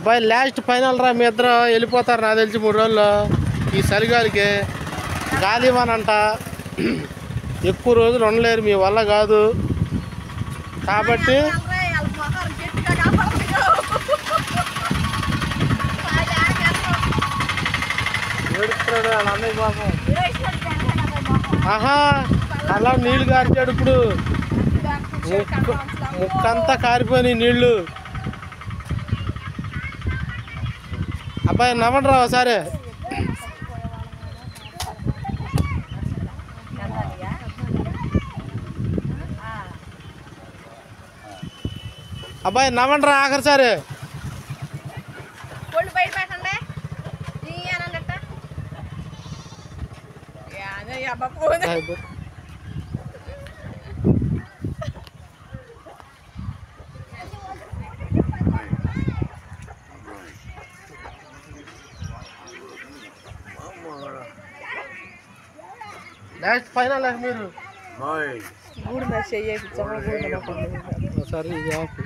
అబ్బాయి last final రా, మీ ఇద్దరు వెళ్ళిపోతారు నాకు తెలిసి 3 రోజుల్లో. ఈ చలిగాలికి గాలి ఇవ్వనంట, ఎక్కువ రోజులు ఉండలేరు, మీ వల్ల కాదు. కాబట్టి అన్నయ్య కోసం ఆహా అలా నీళ్ళు కారిచాడు. ఇప్పుడు ముక్కంతా కారిపోయినాయి నీళ్ళు. అబ్బాయి నవ్వండి రా ఒకసారి. అబ్బాయి నవ్వండి రా ఆఖరిసారి. లాస్ట్ ఫైనల్ మీరు గుడి మీద చెయ్యి సరే ఇది ఆపు.